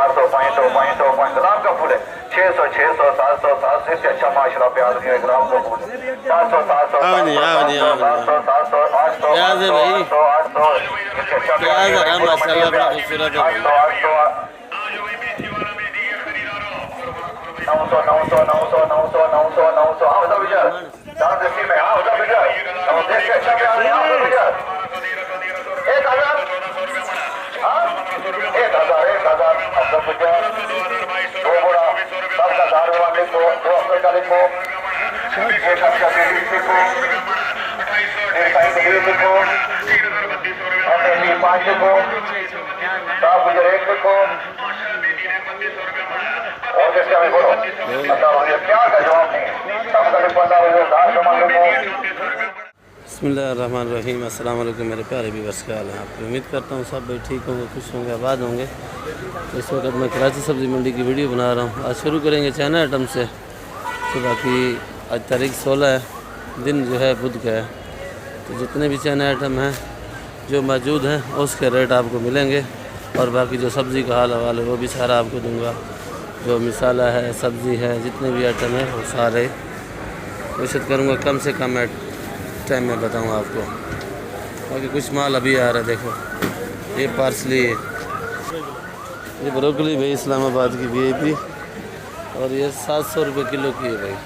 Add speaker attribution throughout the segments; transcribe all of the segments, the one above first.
Speaker 1: 400 500 ग्राम का फूल है। 600 700 700 अच्छा माशाल्लाह प्याज के ग्राम का फूल 400 700 800
Speaker 2: प्याज है भाई, प्याज हरा माशाल्लाह बड़ा खूबसूरत है भाई।
Speaker 1: 900 हाँ होता भैया 480 में हाँ होता भैया देख के अच्छा प्याज 1000 हाँ 1000 आपका भैया 2 बोरा 10,000 वाले को 2 हफ्ते का लिखो 1 हफ्ता के लिखो 1 लिखो और 5 लिखो 7 गुजर 1 लिखो और जैसे हमें बोलो क्या का जवाब नहीं
Speaker 2: बिस्मिल्लाहिर्रहमानिर्रहीम। अस्सलाम वालेकुम मेरे प्यारे व्यूअर्स, क्या हाल है आपकी। उम्मीद करता हूँ सब भाई ठीक होंगे, खुश होंगे, आबाद होंगे। इस वक्त मैं कराची सब्ज़ी मंडी की वीडियो बना रहा हूँ। आज शुरू करेंगे चाइना आइटम से। तो बाकी आज तारीख 16 है, दिन जो है बुध का है। तो जितने भी चाइना आइटम हैं जो मौजूद हैं उसके रेट आपको मिलेंगे और बाकी जो सब्ज़ी का हाल हवाल है वो भी सारा आपको दूँगा। जो मिसाला है, सब्ज़ी है, जितने भी आइटम है वो सारे कोशिश करूँगा कम से कम टाइम में बताऊँ आपको। बाकी कुछ माल अभी आ रहा है, देखो ये पार्सली है, ये ब्रोकली भाई इस्लामाबाद की VIP और ये 700 रुपये किलो की है भाई।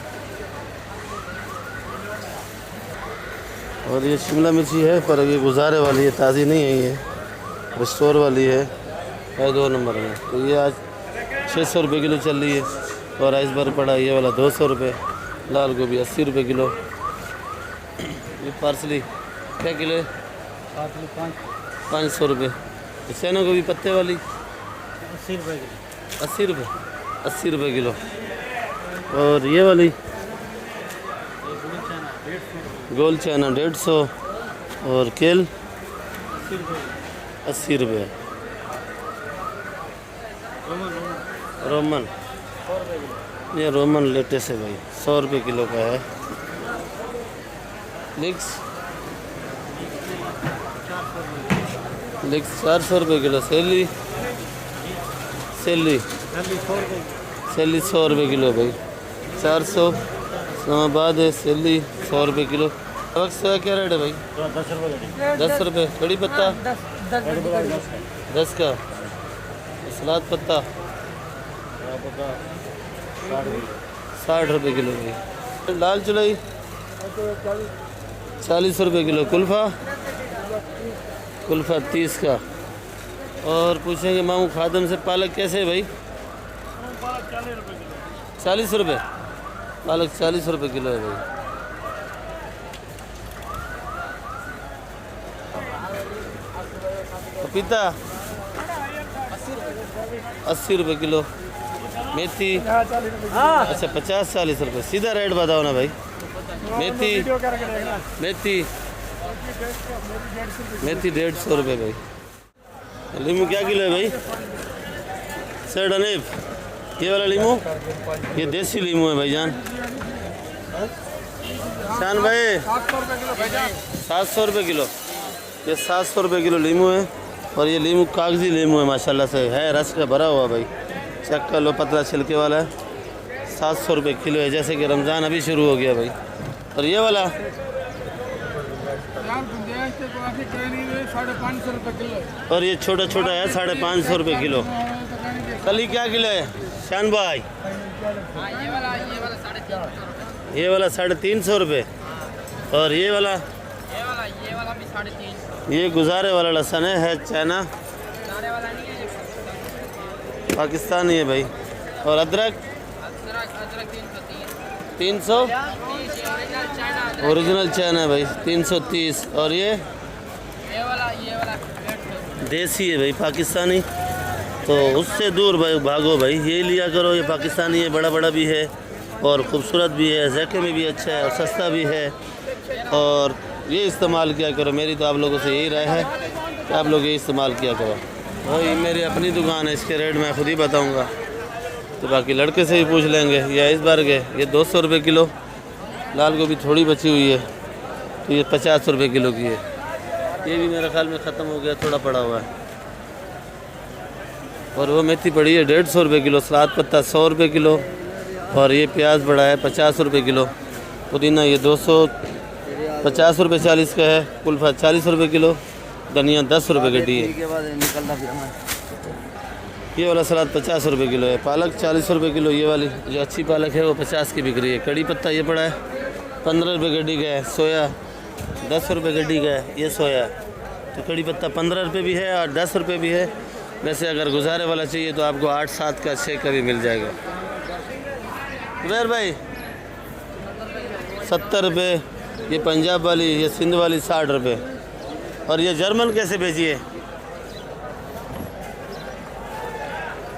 Speaker 2: और ये शिमला मिर्ची है पर ये गुजारे वाली है, ताज़ी नहीं है, ये स्टोर वाली है 2 नंबर में। तो ये आज 600 रुपये किलो चल रही है। और राइस बार पड़ा ये वाला 200 रुपये, लाल गोभी 80 रुपये किलो। ये पार्सली क्या किलो है? 500 रुपये। सैनो गोभी पत्ते वाली 80 रुपये किलो। 80 रुपये किलो। और ये वाली गोल चाइना 150 और केल 80 रुपये। रोमन ये रोमन लेटेस्ट है भाई, 100 रुपये किलो का है। लिक्स 400 रुपये किलो। सेली 100 रुपये किलो भाई, 400। इस्लामाबाद है सेली 100 रुपये किलो। वक्त क्या रेट है भाई? 10 रुपये। कड़ी पत्ता 10 का। सलाद पत्ता 60 रुपये किलो भाई। लाल चुलाई 40 रुपये किलो। कुल्फ़ा 30 का। और पूछेंगे मामू खादम से पालक कैसे है भाई? 40 रुपये। पालक 40 रुपये किलो है भाई। पपीता 80 रुपये किलो। मेथी अच्छा 50-40 रुपये। सीधा रेट बताओ ना भाई। मेथी 150 रुपये भाई। लीमू क्या किलो है भाई? सैडनेप ये वाला लीमू, ये देसी लीमू है भाईजान। शान भाई 700 रुपये किलो। ये 700 रुपये किलो लीमू है। और ये लीमू कागजी लीमू है माशाल्लाह से, है रस का भरा हुआ भाई। चेक कर लो, पतला छिलके वाला है। 700 रुपये किलो है, जैसे कि रमज़ान अभी शुरू हो गया भाई। और ये वाला
Speaker 3: 550 रुपये किलो।
Speaker 2: और ये छोटा छोटा है 550 रुपये किलो। कली क्या किलो है शान भाई? ये वाला 350 रुपये। और ये वाला भी 350। ये गुजारे वाला लहसुन है चाइना, पाकिस्तानी है भाई। और अदरक 300 ओरिजिनल चाइना है भाई 330। और ये वाला देसी है भाई, पाकिस्तानी। तो उससे दूर भाई भागो भाई, ये लिया करो। ये पाकिस्तानी है, बड़ा बड़ा भी है और ख़ूबसूरत भी है, ज़ायके में भी अच्छा है और सस्ता भी है। और ये इस्तेमाल किया करो। मेरी तो आप लोगों से यही राय है कि आप लोग ये इस्तेमाल किया करो भाई। मेरी अपनी दुकान है, इसके रेट मैं ख़ुद ही बताऊँगा, तो बाकी लड़के से ही पूछ लेंगे। ये इस बार के ये 200 रुपये किलो। लाल गोभी थोड़ी बची हुई है, तो ये 50 रुपये किलो की है। ये भी मेरे ख्याल में ख़त्म हो गया, थोड़ा पड़ा हुआ है। और वो मेथी पड़ी है 150 रुपये किलो, सलाद पत्ता 100 रुपये किलो, और ये प्याज बड़ा है 50 रुपये किलो, पुदीना ये 250 रुपये 40 का है, कुल्फा 40 रुपये किलो, धनिया 10 रुपये गड्डी है। ये वाला सलाद 50 रुपये किलो है, पालक 40 रुपये किलो, ये वाली जो अच्छी पालक है वो 50 की बिक रही है। कड़ी पत्ता ये पड़ा है 15 रुपये गड्डी का है, सोया 10 रुपये गड्डी का है, ये सोया। तो कड़ी पत्ता 15 रुपये भी है और 10 रुपये भी है। वैसे अगर गुजारे वाला चाहिए तो आपको 8-7 का 6 का भी मिल जाएगा। जुबैर भाई 70 रुपये, ये पंजाब वाली, ये सिंध वाली 60 रुपये, और ये जर्मन कैसे भेजिए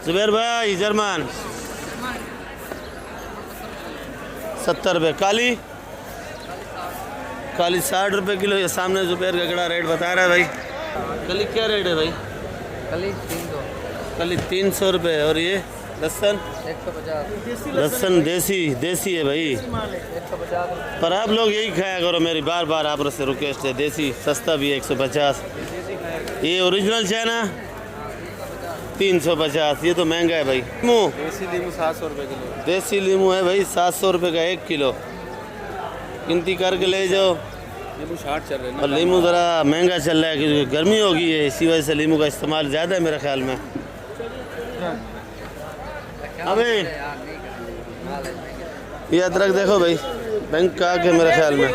Speaker 2: जुबैर भाई? जर्मन 70 रुपये। काली 60 रुपये किलो। ये सामने जुबैर का कड़ा रेट बता रहा है भाई। कली क्या रेट है भाई? कली 300 रुपये। और ये लहसुन
Speaker 3: 150।
Speaker 2: लहसुन देसी है भाई।
Speaker 3: 150।
Speaker 2: पर आप लोग यही खाया करो, मेरी बार बार आप से रिक्वेस्ट है, देसी सस्ता भी है 150। ये ओरिजिनल चाइना 350। ये तो महंगा है भाई।
Speaker 3: देसी नींबू 700 रुपये किलो।
Speaker 2: देसी नींबू है भाई 700 रुपये का 1 किलो। गिनती करके ले जाओ।
Speaker 3: नींबू 60 चल रहे हैं
Speaker 2: और नींबू ज़रा महंगा चल रहा है क्योंकि गर्मी होगी है, इसी वजह से नींबू का इस्तेमाल ज़्यादा है मेरे ख्याल में। अबे ये अदरक देखो भाई, बैंक का आके मेरे ख्याल में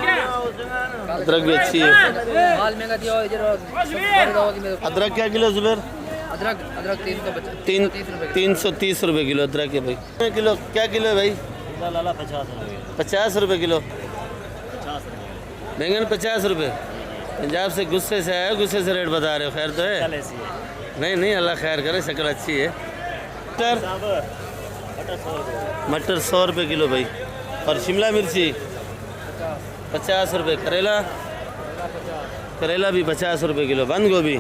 Speaker 2: अदरक भी अच्छी है।
Speaker 3: माल महंगा दिया।
Speaker 2: अदरक क्या किलो जुबैर?
Speaker 3: अदरक
Speaker 2: 330 रुपये किलो अदरक है भाई। किलो क्या किलो है भाई? 50 रुपये किलो। बैंगन 50 रुपये। पंजाब से गुस्से से आया, गुस्से से रेट बता रहे हो। खैर तो है? नहीं अल्लाह खैर करे, शक्ल अच्छी है। मटर 100 रुपये किलो भाई। और शिमला मिर्ची 50 रुपये। करेला भी 50 रुपये किलो। बंद गोभी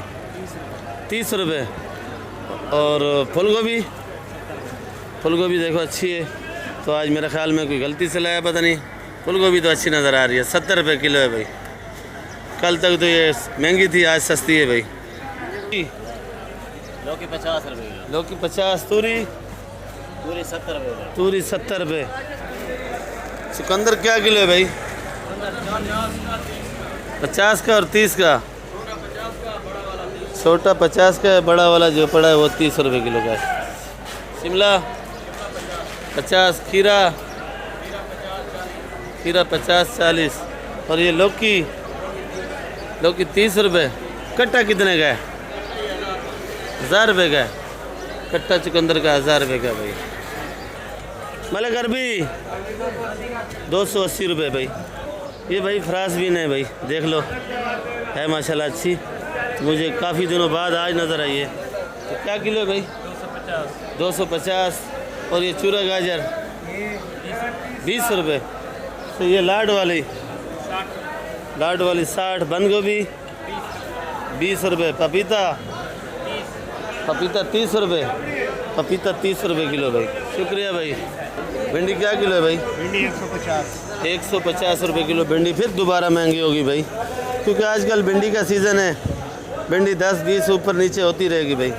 Speaker 2: 30 रुपये। और फूल गोभी देखो अच्छी है। तो आज मेरे ख्याल में कोई गलती से लाया पता नहीं। फूल गोभी तो अच्छी नज़र आ रही है। 70 रुपये किलो है भाई। कल तक तो ये महंगी थी, आज सस्ती है भाई।
Speaker 4: लौकी 50 रुपये किलो।
Speaker 2: लौकी 50। तूरी
Speaker 4: 70 रुपये।
Speaker 2: तूरी 70 रुपये। चुकंदर क्या किलो है भाई? 50 का और 30 का। छोटा 50 का है, बड़ा वाला जो पड़ा है वो 30 रुपये किलो का है। शिमला 50। खीरा 50-40। और ये लौकी 30 रुपये। कट्टा कितने का है? 1000 रुपये का है कट्टा चुकंदर का। 1000 रुपये का भाई। मलक अरबी 280 रुपये भाई। ये भाई फ्रांस बीन है भाई, देख लो है माशाल्लाह अच्छी। मुझे काफ़ी दिनों बाद आज नज़र आई है। तो क्या किलो है भाई? 250। और ये चूरा गाजर 20 रुपये। तो ये लाड वाली 60। बंद गोभी 20 रुपये। पपीता 30 रुपये। पपीता 30 रुपये किलो भाई। शुक्रिया भाई। भिंडी क्या किलो है भाई?
Speaker 4: भिंडी
Speaker 2: 150 रुपये किलो। भिंडी फिर दोबारा महंगी होगी भाई, क्योंकि आजकल भिंडी का सीज़न है। भिंडी 10-20 ऊपर नीचे होती रहेगी भाई।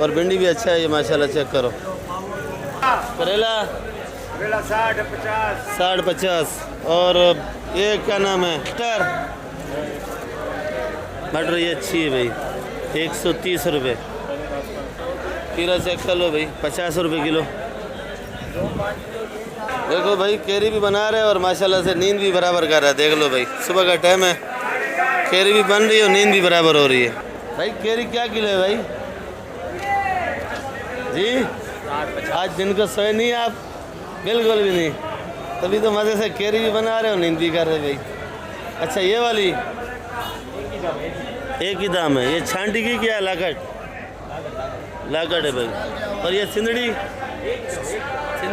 Speaker 2: और भिंडी भी अच्छा है ये माशाल्लाह, चेक करो। करेला 60-50। और ये क्या नाम है? मटर ये अच्छी है भाई 130 रुपये। खीरा चेक कर लो भाई 50 रुपये किलो। देखो भाई कैरी भी बना रहे हैं और माशाल्लाह से नींद भी बराबर कर रहा है। देख लो भाई सुबह का टाइम है, कैरी भी बन रही है और नींद भी बराबर हो रही है भाई। कैरी क्या किलो है भाई जी? आज दिन को सोए नहीं आप? बिल्कुल भी नहीं, तभी तो मज़े से कैरी भी बना रहे हो, नींद भी कर रहे भाई। अच्छा ये वाली एक ही दाम है। ये छांटी की क्या है? लाकड़ है भाई। और ये सिंदड़ी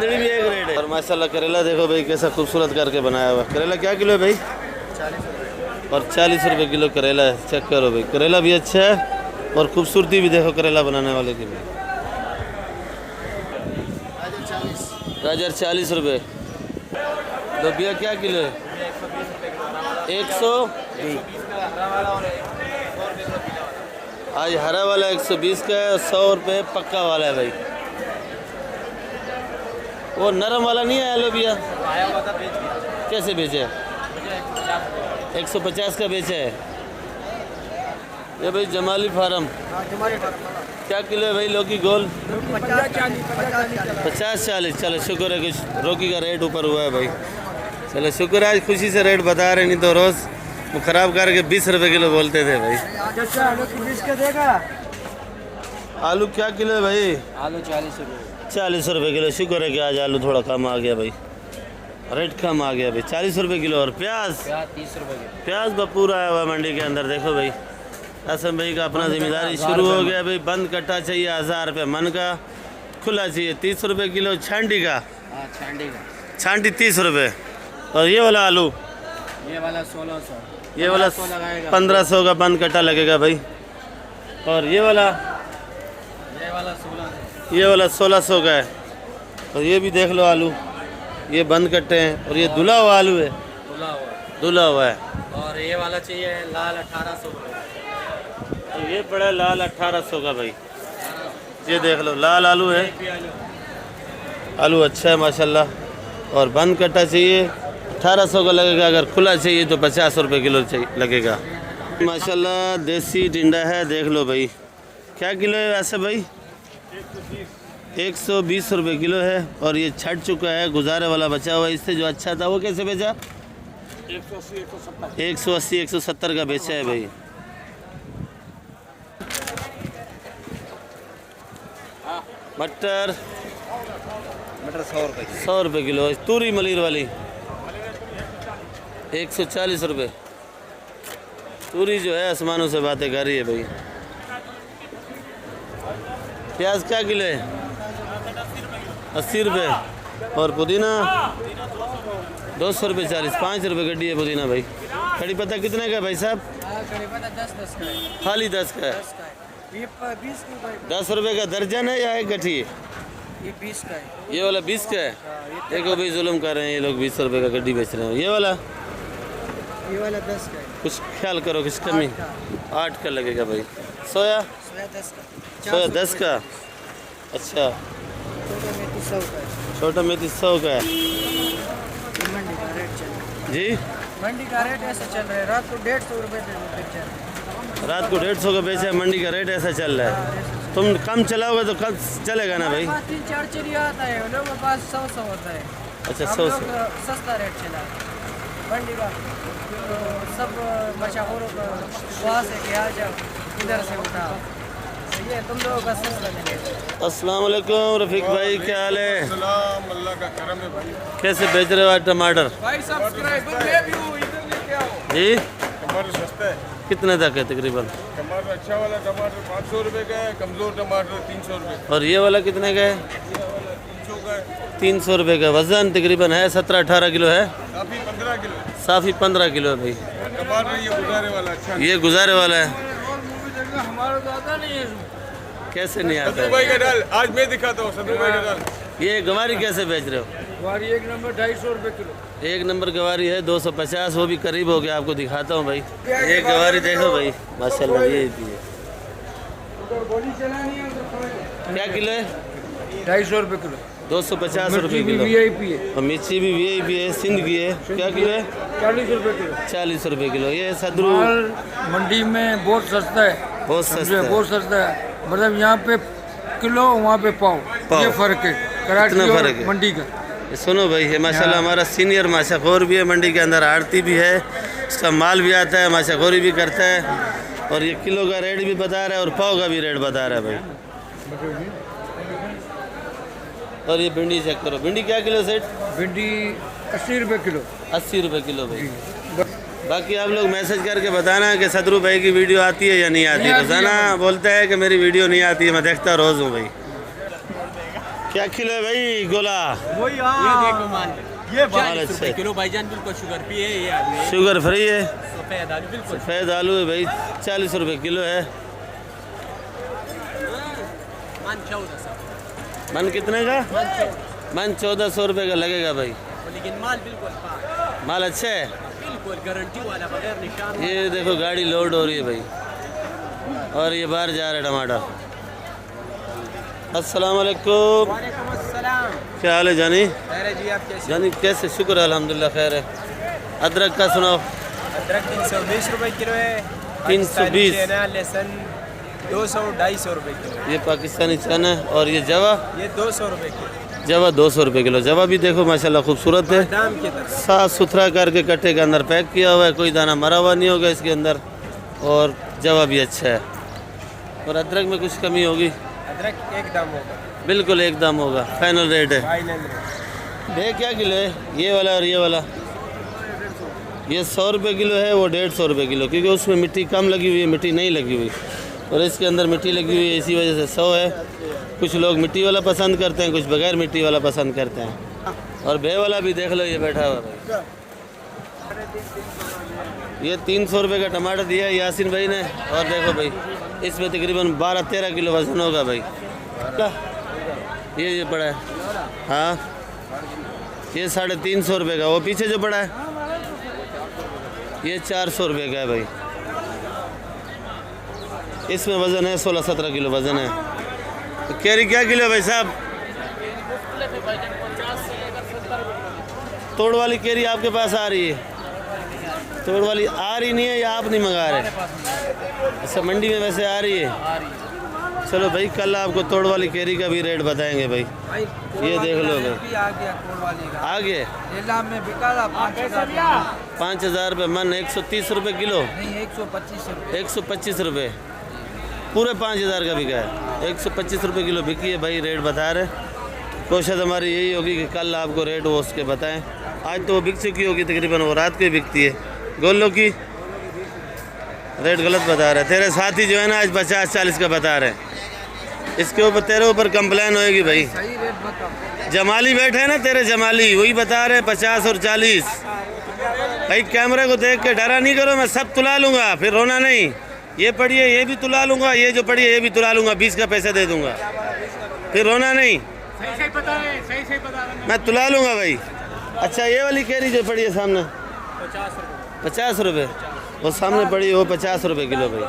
Speaker 2: भी एक रेट है। और माशाल्लाह करेला देखो भाई कैसा खूबसूरत करके बनाया हुआ। करेला क्या किलो है भाई? 40 और 40 रुपये किलो करेला है। चेक करो भाई, करेला भी अच्छा है और खूबसूरती भी देखो करेला बनाने वाले की भी। गाजर 40 रुपये। लोबिया क्या किलो है? 100। आज हरा वाला 120 का है और 100 रुपये पक्का वाला है भाई। वो नरम वाला नहीं है लोबिया,
Speaker 3: आया हुआ था बेच दिया।
Speaker 2: कैसे बेचे? 150 का बेचा है ये भाई। जमाली फार्म क्या किलो है भाई लौकी गोल? 50-40। चलो शुक्र है कुछ लौकी का रेट ऊपर हुआ है भाई। चलो शुक्र है आज खुशी से रेट बता रहे, नहीं तो रोज़ वो ख़राब करके 20 रुपये किलो बोलते थे भाई। आलू क्या किलो है भाई?
Speaker 3: आलू 40 रुपये।
Speaker 2: 40 रुपये किलो। शुक्र है कि आज आलू थोड़ा कम आ गया भाई, रेट कम आ गया भाई। 40 रुपये किलो। और प्याज?
Speaker 3: 30 रुपये किलो।
Speaker 2: प्याज तो पूरा आया हुआ मंडी के अंदर। देखो भाई असम भाई का अपना जिम्मेदारी शुरू हो गया भाई। बंद कट्टा चाहिए 1000 रुपये मन का, खुला चाहिए 30 रुपये किलो। छांटी का?
Speaker 3: हाँ छांडी का।
Speaker 2: छांटी 30 रुपये। और ये वाला आलू?
Speaker 3: ये वाला 1600।
Speaker 2: ये वाला 1500 का बंद कट्टा लगेगा भाई। और ये वाला?
Speaker 3: ये वाला 1600।
Speaker 2: ये वाला 1600 का है। और ये भी देख लो आलू, ये बंद कट्टे हैं। और ये धुला हुआ आलू है? धुला हुआ है।
Speaker 3: और ये वाला चाहिए लाल 1800 रुपये।
Speaker 2: तो ये पड़ा है लाल 1800 का भाई। ये देख लो लाल आलू है। आलू अच्छा है माशाल्लाह। और बंद कट्टा चाहिए 1800 का लगेगा। अगर खुला चाहिए तो 50 रुपये किलो लगेगा माशाल्लाह। देसी टिंडा है, देख लो भाई। क्या किलो है वैसे भाई? 120 रुपये किलो है। और ये छट चुका है, गुजारे वाला बचा हुआ है। इससे जो अच्छा था वो कैसे बेचा? 180-170 का बेचा है भाई। मटर?
Speaker 3: मटर 100 रुपये किलो।
Speaker 2: 100 रुपये किलो। तूरी मलिर वाली 140 रुपये। तूरी जो है आसमानों से बातें कर रही है भाई। प्याज क्या किलो है? 80 रुपये। और पुदीना? 200 रुपये 40। 5 रुपये गड्डी है पुदीना भाई। कड़ी पत्ता कितने का है भाई साहब?
Speaker 3: कड़ी पत्ता 10 का है।
Speaker 2: खाली 10 का है। 10 रुपये का दर्जन है या एक गठी?
Speaker 3: ये 20 का है।
Speaker 2: ये वाला 20 का है। देखो भाई जुल्म कर रहे हैं ये लोग, 20 रुपये का गड्डी बेच रहे हैं। ये वाला?
Speaker 3: ये वाला 10 का है।
Speaker 2: कुछ ख्याल करो, कुछ कमी। 8 का लगेगा भाई। सोया?
Speaker 3: सोया 10 का।
Speaker 2: सोया 10 का। अच्छा।
Speaker 3: छोटा मेथी 100 का है।
Speaker 2: छोटा मेथी 100 का है
Speaker 3: मंडी का रेट चल रहा है
Speaker 2: जी।
Speaker 3: मंडी का रेट ऐसा चल रहा है। रात को 150 रुपये बेच रहा है।
Speaker 2: रात को 150 का बेचा है। मंडी का रेट ऐसा चल रहा है। तुम कम चलाओगे तो कम चलेगा ना भाई।
Speaker 3: 3-4 चलिए आता है, लोगों के पास 100 होता है।
Speaker 2: अच्छा
Speaker 3: हम
Speaker 2: 100
Speaker 3: लोग सस्ता रेट चला मंडी का। तो सब मशाहूरों का वहाँ से कि आ जाओ, इधर से उठा। ये तुम लोगों का सस्ता मिलेगा।
Speaker 2: अस्सलाम वालेकुम रफीक भाई, क्या हाल है?
Speaker 5: सलाम, अल्लाह का करम है भाई।
Speaker 2: कैसे बेच रहे हो आज टमाटर
Speaker 5: भाई सब्सक्राइबर मैं भी हूँ, इधर लेके आओ।
Speaker 2: जी?
Speaker 5: टमाटर सस्ता है।
Speaker 2: कितने तक है तकरीबन?
Speaker 5: टमाटर अच्छा वाला टमाटर 500 रुपये का है, कमज़ोर टमाटर 300 रुपये का।
Speaker 2: और ये वाला कितने का है?
Speaker 5: ये वाला 300 का है।
Speaker 2: 300 रुपये का। वज़न तकरीबन है 17-18 किलो है।
Speaker 5: काफ़ी 15 किलो है।
Speaker 2: साफ़ी 15 किलो है भाई।
Speaker 5: टमाटर ये गुजारे वाला अच्छा है।
Speaker 2: ये गुजारे वाला है।
Speaker 5: हमारा ज़्यादा नहीं है।
Speaker 2: कैसे नहीं आता
Speaker 5: सत्तर
Speaker 2: है?
Speaker 5: रुपये का डाल आज मैं दिखाता हूँ। 70 रुपये का डाल।
Speaker 2: ये गवारी कैसे बेच रहे हो?
Speaker 5: हमारी 1 नंबर 250 रुपये किलो।
Speaker 2: 1 नंबर गवारी है 250। वो भी करीब हो गया, आपको दिखाता हूँ भाई। ये गवारी देखो भाई माशाल्लाह। ये भी है। क्या किलो है?
Speaker 5: 250 रुपये किलो।
Speaker 2: 250 रुपये किलो।
Speaker 5: VIP है।
Speaker 2: और मिर्ची भी VIP है, सिंध की है। क्या किलो है?
Speaker 5: 40 रुपये किलो।
Speaker 2: 40 रुपये किलो। ये सदरू
Speaker 5: माल मंडी में बहुत सस्ता है।
Speaker 2: बहुत सस्ता है।
Speaker 5: बहुत सस्ता है। मतलब यहाँ पे किलो, वहाँ पे पाव। ये फ़र्क है कराची
Speaker 2: इतना
Speaker 5: और
Speaker 2: फ़र्क है।
Speaker 5: मंडी का।
Speaker 2: ये सुनो भाई, ये माशाल्लाह हमारा सीनियर माशाखोर भी है मंडी के अंदर, आड़ती भी है, इसका माल भी आता है, माशाखोरी भी करता है। और ये किलो का रेट भी बता रहा है और पाव का भी रेट बता रहा है भाई। और ये भिंडी चेक करो। भिंडी क्या किलो सेठ?
Speaker 5: भिंडी 80 रुपये किलो।
Speaker 2: 80 रुपये किलो भाई। बाकी आप लोग मैसेज करके बताना कि सदरू भाई की वीडियो आती है या नहीं आती है। रोजाना बोलता है कि मेरी वीडियो नहीं आती है, मैं देखता रोज़ हूँ भाई। क्या किलो है भाई गोला?
Speaker 3: वही ये देखो माल ये
Speaker 2: माल
Speaker 3: 40
Speaker 2: अच्छा
Speaker 3: रुपये
Speaker 2: है।
Speaker 3: किलो भाईजान, बिल्कुल शुगर फ्री है। ये आदमी
Speaker 2: शुगर फ्री है।
Speaker 3: सफेद आलू बिल्कुल।
Speaker 2: सफ़ेद आलू है भाई 40 रुपये किलो है।
Speaker 3: मान 1400।
Speaker 2: मन कितने का? मन 1400 रुपये का लगेगा भाई।
Speaker 3: लेकिन माल बिल्कुल पाक,
Speaker 2: माल अच्छा है।
Speaker 3: बिल्कुल गारंटी वाला, बगैर निशान।
Speaker 2: ये देखो गाड़ी लोड हो रही है भाई। और ये बाहर जा रहा है टमाटर। अस्सलाम वालेकुम।
Speaker 3: वालेकुम अस्सलाम।
Speaker 2: क्या हाल है जानी?
Speaker 3: खैर है जी, आप कैसे?
Speaker 2: जानी कैसे? शुक्र है अल्हम्दुलिल्लाह खैर है। अदरक का सुनाओ।
Speaker 3: अदरक 320 रुपए किलो है।
Speaker 2: 320।
Speaker 3: लहसुन 200-250 रुपए किलो।
Speaker 2: ये पाकिस्तानी चना है। और ये जवा?
Speaker 3: ये 200 रुपए किलो।
Speaker 2: जवा 200 रुपये किलो। जवा भी देखो माशाल्लाह खूबसूरत है,
Speaker 3: दाम की तरफ
Speaker 2: साफ़ सुथरा करके कट्टे के अंदर पैक किया हुआ है, कोई दाना मरा हुआ नहीं होगा इसके अंदर। और जवा भी अच्छा है। और अदरक में कुछ कमी होगी?
Speaker 3: अदरक एक दाम होगा,
Speaker 2: बिल्कुल एक दाम होगा, फाइनल रेट है।
Speaker 3: Final rate.
Speaker 2: ये क्या किलो है? ये वाला और ये वाला? ये 100 रुपये किलो है, वो 150 रुपये किलो, क्योंकि उसमें मिट्टी कम लगी हुई है, मिट्टी नहीं लगी हुई, और इसके अंदर मिट्टी लगी हुई है, इसी वजह से 100 है। कुछ लोग मिट्टी वाला पसंद करते हैं, कुछ बगैर मिट्टी वाला पसंद करते हैं। और बे वाला भी देख लो, ये बैठा हुआ भाई। ये 300 रुपये का टमाटर दिया है यासिन भाई ने। और देखो भाई, इसमें तकरीबन 12-13 किलो वजन होगा भाई। ये पड़ा है, हाँ ये 350 रुपये का। वो पीछे जो पड़ा है ये 400 रुपये का है भाई। इसमें वज़न है 16-17 किलो वज़न है। तो कैरी क्या किलो है भाई साहब? तोड़ वाली कैरी आपके पास आ रही है? तोड़ वाली आ रही नहीं है या आप नहीं मंगा रहे? अच्छा, मंडी में वैसे आ रही है। चलो भाई, कल आपको तोड़ वाली कैरी का भी रेट बताएंगे भाई। ये देख लो भाई, आ गए
Speaker 3: में बिका
Speaker 2: 5,000 रुपये मन। 130 रुपये किलो?
Speaker 3: नहीं, 125 रुपये।
Speaker 2: 125 रुपये पूरे 5,000 का बिका है। 125 रुपये किलो बिकी है भाई, रेट बता रहे। कोशिश हमारी यही होगी कि कल आपको रेट वो उसके बताएं। आज तो वो बिक चुकी होगी तकरीबन, वो रात को ही बिकती है। गोल्लो की रेट गलत बता रहे। तेरे साथी जो है ना आज 50-40 का बता रहे हैं। इसके ऊपर तेरे ऊपर कंप्लेन होएगी भाई।
Speaker 3: सही रेट बताओ।
Speaker 2: जमाली बैठे हैं ना तेरे, जमाली वही बता रहे 50 और 40। भाई कैमरे को देख के डरा नहीं करो, मैं सब तुला लूँगा, फिर रोना नहीं। ये पड़ी है ये भी तुला लूँगा, ये जो पड़ी है ये भी तुला लूँगा, 20 का पैसे दे दूँगा, फिर रोना नहीं।
Speaker 3: सही बता रहे, सही बता रहे।
Speaker 2: मैं तुला लूँगा भाई। अच्छा, ये वाली कैरी जो पड़ी है सामने 50 रुपये, वो सामने पड़ी है वो 50 रुपये किलो भाई।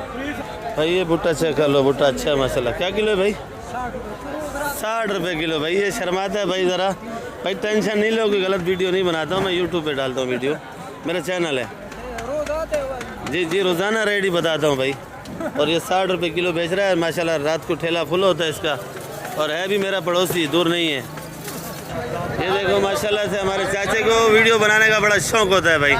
Speaker 2: भाई ये भुट्टा चेक कर लो, भुट्टा अच्छा है माशाल्लाह। क्या किलो है भाई? 60 रुपये किलो भाई। ये शर्माता है भाई ज़रा। भाई टेंशन नहीं लो कि गलत वीडियो नहीं बनाता हूँ मैं, यूट्यूब पे डालता हूँ वीडियो, मेरा चैनल है। जी जी, रोज़ाना रेट ही बताता हूँ भाई। और ये 60 रुपये किलो बेच रहा है माशाल्लाह। रात को ठेला फुल होता है इसका, और है भी मेरा पड़ोसी, दूर नहीं है। ये देखो माशाल्लाह से हमारे चाचे को वीडियो बनाने का बड़ा शौक होता है भाई।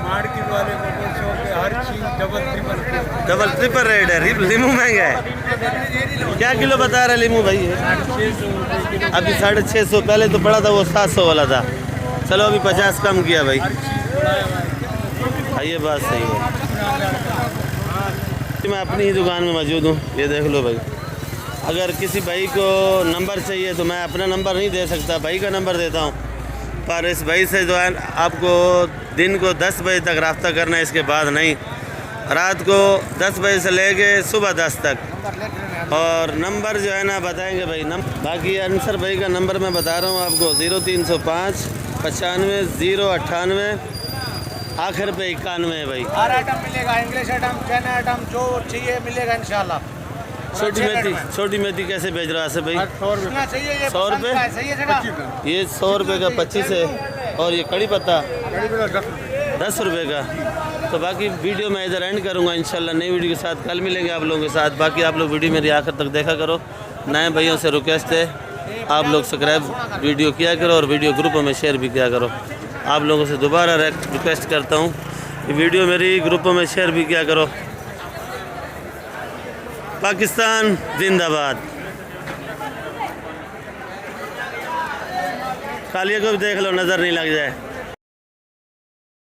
Speaker 3: मार्केट वाले को शौक है, हर चीज
Speaker 2: डबल ट्रिपल रेट है। लीमू महंगा है। क्या किलो बता रहे लीमू भाई? अभी 650। पहले तो पड़ा था वो 700 वाला था। चलो अभी 50 कम किया भाई। ये बात सही है। मैं अपनी ही दुकान में मौजूद हूँ, ये देख लो भाई। अगर किसी भाई को नंबर चाहिए तो मैं अपना नंबर नहीं दे सकता, भाई का नंबर देता हूँ। पर इस भाई से जो है आपको दिन को 10 बजे तक रब्ता करना है, इसके बाद नहीं। रात को 10 बजे से लेके सुबह 10 तक। और नंबर जो है ना बताएंगे भाई। बाकी अंसर भाई का नंबर मैं बता रहा हूँ आपको, 0305 95 098 आखिर पे 91 है भाई।
Speaker 3: हर आइटम मिलेगा, इंग्लिश आइटम, चाइना आइटम, जो चाहिए मिलेगा इंशाल्लाह।
Speaker 2: छोटी मेथी कैसे बेच रहा है भाई?
Speaker 3: 100 रुपये चाहिए।
Speaker 2: 100 रुपये? ये 100 रुपये का 25 है। और ये कड़ी पत्ता 10 रुपये का। तो बाकी वीडियो मैं इधर एंड करूँगा इंशाल्लाह। नई वीडियो के साथ कल मिलेंगे आप लोगों के साथ। बाकी आप लोग वीडियो मेरी आखिर तक देखा करो। नए भाइयों से रिक्वेस्ट है, आप लोग सब्सक्राइब वीडियो किया करो और वीडियो ग्रुपों में शेयर भी किया करो। आप लोगों से दोबारा रिक्वेस्ट करता हूँ कि वीडियो मेरी ग्रुपों में शेयर भी किया करो। पाकिस्तान जिंदाबाद। कालिया को भी देख लो, नज़र नहीं लग जाए।